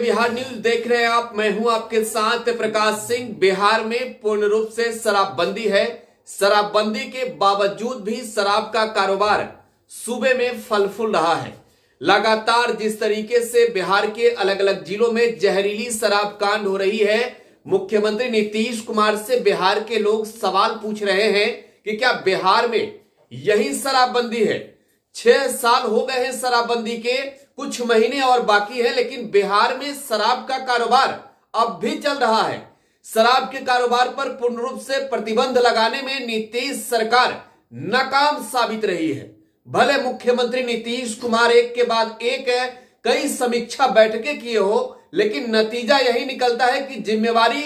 Bihar news देख रहे हैं आप। मैं हूं आपके साथ प्रकाश सिंह। बिहार में पूर्ण रूप से शराबबंदी है। शराबबंदी के बावजूद भी शराब का कारोबार सूबे में फल फूल रहा है। लगातार जिस तरीके से बिहार के अलग अलग जिलों में जहरीली शराब कांड हो रही है, मुख्यमंत्री नीतीश कुमार से बिहार के लोग सवाल पूछ रहे हैं कि क्या बिहार में यही शराबबंदी है। 6 साल हो गए हैं शराबबंदी के, कुछ महीने और बाकी है, लेकिन बिहार में शराब का कारोबार अब भी चल रहा है। शराब के कारोबार पर पूर्ण रूप से प्रतिबंध लगाने में नीतीश सरकार नाकाम साबित रही है। भले मुख्यमंत्री नीतीश कुमार एक के बाद एक कई समीक्षा बैठकें किए हो, लेकिन नतीजा यही निकलता है कि जिम्मेवारी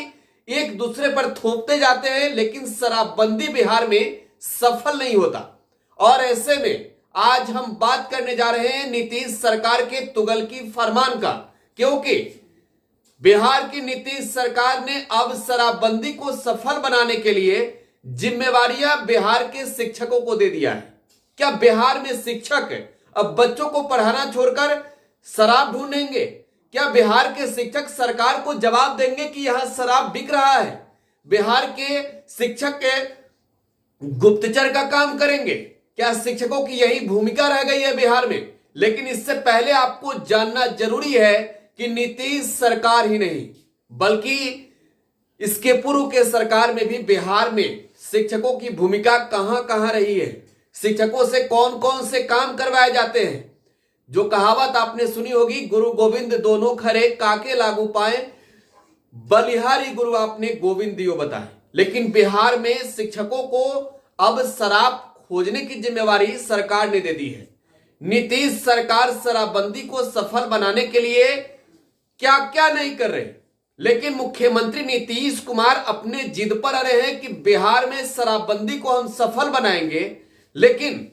एक दूसरे पर थोपते जाते हैं, लेकिन शराबबंदी बिहार में सफल नहीं होता। और ऐसे में आज हम बात करने जा रहे हैं नीतीश सरकार के तुगलकी फरमान का, क्योंकि बिहार की नीतीश सरकार ने अब शराबबंदी को सफल बनाने के लिए जिम्मेवारियां बिहार के शिक्षकों को दे दिया है। क्या बिहार में शिक्षक अब बच्चों को पढ़ाना छोड़कर शराब ढूंढेंगे? क्या बिहार के शिक्षक सरकार को जवाब देंगे कि यहां शराब बिक रहा है? बिहार के शिक्षक गुप्तचर का काम करेंगे? क्या शिक्षकों की यही भूमिका रह गई है बिहार में? लेकिन इससे पहले आपको जानना जरूरी है कि नीतीश सरकार ही नहीं, बल्कि इसके पूर्व के सरकार में भी बिहार में शिक्षकों की भूमिका कहां कहां रही है। शिक्षकों से कौन कौन से काम करवाए जाते हैं। जो कहावत आपने सुनी होगी, गुरु गोविंद दोनों खरे, काके लागू पाए, बलिहारी गुरु आपने गोविंद दियो बताए। लेकिन बिहार में शिक्षकों को अब शराब खोजने की जिम्मेवारी सरकार ने दे दी है। नीतीश सरकार शराबबंदी को सफल बनाने के लिए क्या क्या नहीं कर रहे, लेकिन मुख्यमंत्री नीतीश कुमार अपने जिद पर अड़े हैं कि बिहार में शराबबंदी को हम सफल बनाएंगे। लेकिन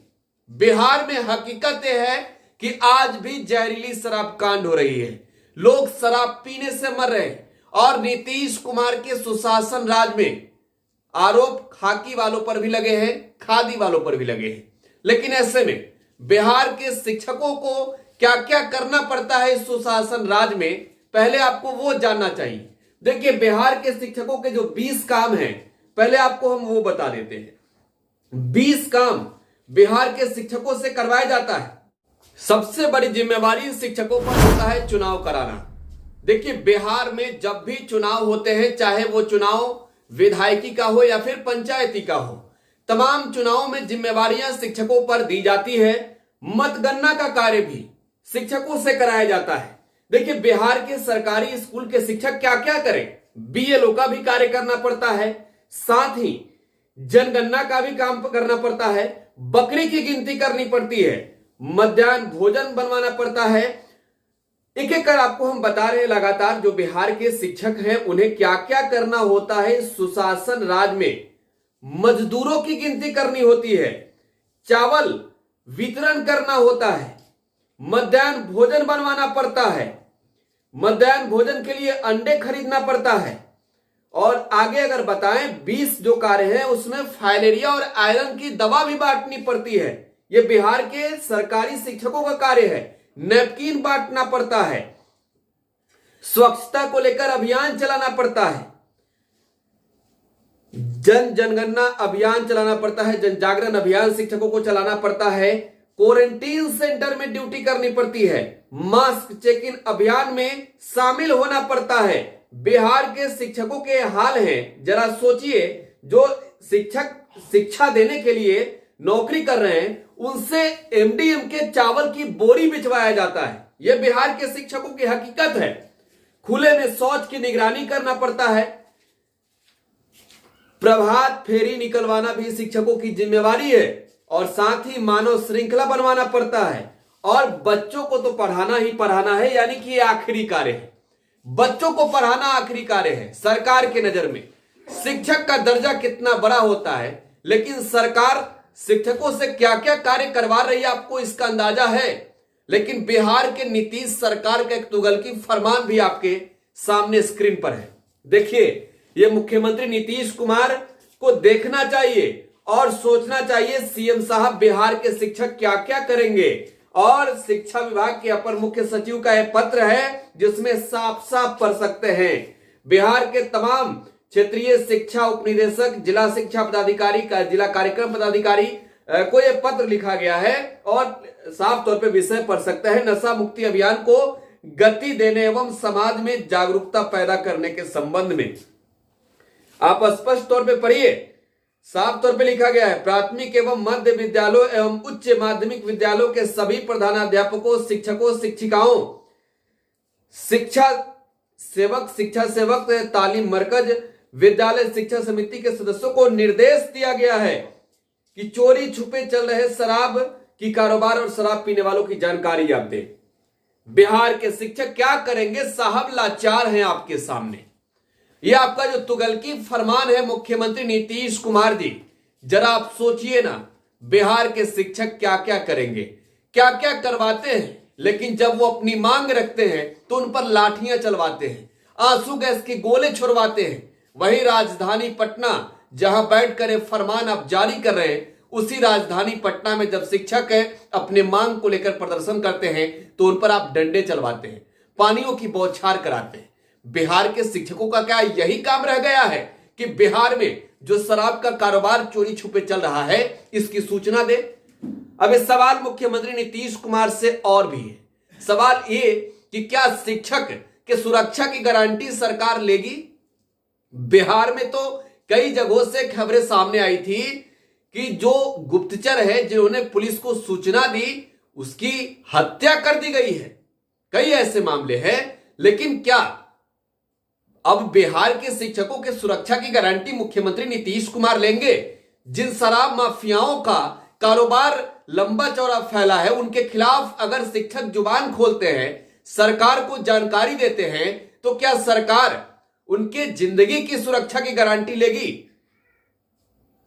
बिहार में हकीकत यह है कि आज भी जहरीली शराब कांड हो रही है। लोग शराब पीने से मर रहे हैं और नीतीश कुमार के सुशासन राज में आरोप खाकी वालों पर भी लगे हैं, खादी वालों पर भी लगे हैं। लेकिन ऐसे में बिहार के शिक्षकों को क्या क्या करना पड़ता है इस सुशासन राज में, पहले आपको वो जानना चाहिए। देखिए, बिहार के शिक्षकों के जो 20 काम हैं, पहले आपको हम वो बता देते हैं। 20 काम बिहार के शिक्षकों से करवाया जाता है। सबसे बड़ी जिम्मेवारी शिक्षकों पर होता है चुनाव कराना। देखिए, बिहार में जब भी चुनाव होते हैं, चाहे वो चुनाव विधायकी का हो या फिर पंचायती का हो, तमाम चुनावों में जिम्मेवारियां शिक्षकों पर दी जाती है। मतगणना का कार्य भी शिक्षकों से कराया जाता है। देखिए, बिहार के सरकारी स्कूल के शिक्षक क्या क्या करें। बीएलओ का भी कार्य करना पड़ता है, साथ ही जनगणना का भी काम करना पड़ता है, बकरी की गिनती करनी पड़ती है, मध्याह्न भोजन बनवाना पड़ता है। एक एक कर आपको हम बता रहे हैं लगातार जो बिहार के शिक्षक हैं उन्हें क्या क्या करना होता है सुशासन राज में। मजदूरों की गिनती करनी होती है, चावल वितरण करना होता है, मध्याह्न भोजन बनवाना पड़ता है, मध्याह्न भोजन के लिए अंडे खरीदना पड़ता है। और आगे अगर बताएं 20 जो कार्य है उसमें फाइलेरिया और आयरन की दवा भी बांटनी पड़ती है। यह बिहार के सरकारी शिक्षकों का कार्य है। नैपकिन बांटना पड़ता है, स्वच्छता को लेकर अभियान चलाना पड़ता है, जनगणना अभियान चलाना पड़ता है, जन जागरण अभियान शिक्षकों को चलाना पड़ता है, क्वारंटीन सेंटर में ड्यूटी करनी पड़ती है, मास्क चेक इन अभियान में शामिल होना पड़ता है। बिहार के शिक्षकों के हाल हैं, जरा सोचिए। जो शिक्षक शिक्षा देने के लिए नौकरी कर रहे हैं उनसे एमडीएम के चावल की बोरी बिछवाया जाता है। यह बिहार के शिक्षकों की हकीकत है। खुले में शौच की निगरानी करना पड़ता है, प्रभात फेरी निकलवाना भी शिक्षकों की जिम्मेवारी है, और साथ ही मानव श्रृंखला बनवाना पड़ता है। और बच्चों को तो पढ़ाना ही पढ़ाना है, यानी कि ये आखिरी कार्य है। बच्चों को पढ़ाना आखिरी कार्य है। सरकार के नजर में शिक्षक का दर्जा कितना बड़ा होता है, लेकिन सरकार शिक्षकों से क्या क्या कार्य करवा रही है आपको इसका अंदाजा है। लेकिन बिहार के नीतीश सरकार का एक तुगलकी फरमान भी आपके सामने स्क्रीन पर है। देखिए, यह मुख्यमंत्री नीतीश कुमार को देखना चाहिए और सोचना चाहिए सीएम साहब बिहार के शिक्षक क्या क्या करेंगे। और शिक्षा विभाग के अपर मुख्य सचिव का यह पत्र है जिसमें साफ साफ पढ़ सकते हैं बिहार के तमाम क्षेत्रीय शिक्षा उपनिदेशक, जिला शिक्षा पदाधिकारी का, जिला कार्यक्रम पदाधिकारी को यह पत्र लिखा गया है और साफ तौर पे विषय पढ़ सकते हैं नशा मुक्ति अभियान को गति देने एवं समाज में जागरूकता पैदा करने के संबंध में। आप स्पष्ट तौर पे पढ़िए, साफ तौर पे लिखा गया है प्राथमिक एवं मध्य विद्यालयों एवं उच्च माध्यमिक विद्यालयों के सभी प्रधानाध्यापकों, शिक्षकों, शिक्षिकाओं, शिक्षा सेवक, तालीम मरकज, विद्यालय शिक्षा समिति के सदस्यों को निर्देश दिया गया है कि चोरी छुपे चल रहे शराब की कारोबार और शराब पीने वालों की जानकारी आप दें। बिहार के शिक्षक क्या करेंगे साहब, लाचार हैं आपके सामने। यह आपका जो तुगलकी फरमान है मुख्यमंत्री नीतीश कुमार जी, जरा आप सोचिए ना, बिहार के शिक्षक क्या क्या करेंगे, क्या क्या करवाते हैं, लेकिन जब वो अपनी मांग रखते हैं तो उन पर लाठियां चलवाते हैं, आंसू गैस के गोले छोड़वाते हैं। वही राजधानी पटना जहां बैठकर फरमान आप जारी कर रहे हैं, उसी राजधानी पटना में जब शिक्षक है अपने मांग को लेकर प्रदर्शन करते हैं तो उन पर आप डंडे चलवाते हैं, पानियों की बौछार कराते हैं। बिहार के शिक्षकों का क्या यही काम रह गया है कि बिहार में जो शराब का कारोबार चोरी छुपे चल रहा है इसकी सूचना दे? अब इस सवाल मुख्यमंत्री नीतीश कुमार से और भी है। सवाल ये कि क्या शिक्षक के सुरक्षा की गारंटी सरकार लेगी? बिहार में तो कई जगहों से खबरें सामने आई थी कि जो गुप्तचर है जिन्होंने पुलिस को सूचना दी उसकी हत्या कर दी गई है। कई ऐसे मामले हैं, लेकिन क्या अब बिहार के शिक्षकों के सुरक्षा की गारंटी मुख्यमंत्री नीतीश कुमार लेंगे? जिन शराब माफियाओं का कारोबार लंबा चौड़ा फैला है उनके खिलाफ अगर शिक्षक जुबान खोलते हैं, सरकार को जानकारी देते हैं, तो क्या सरकार उनके जिंदगी की सुरक्षा की गारंटी लेगी?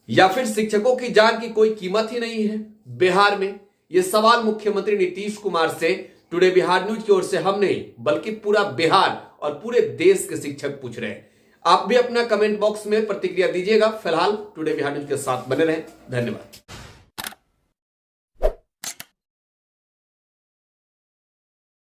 या फिर शिक्षकों की जान की कोई कीमत ही नहीं है बिहार में? यह सवाल मुख्यमंत्री नीतीश कुमार से टुडे बिहार न्यूज की ओर से हम नहीं बल्कि पूरा बिहार और पूरे देश के शिक्षक पूछ रहे हैं। आप भी अपना कमेंट बॉक्स में प्रतिक्रिया दीजिएगा। फिलहाल टुडे बिहार न्यूज के साथ बने रहें। धन्यवाद।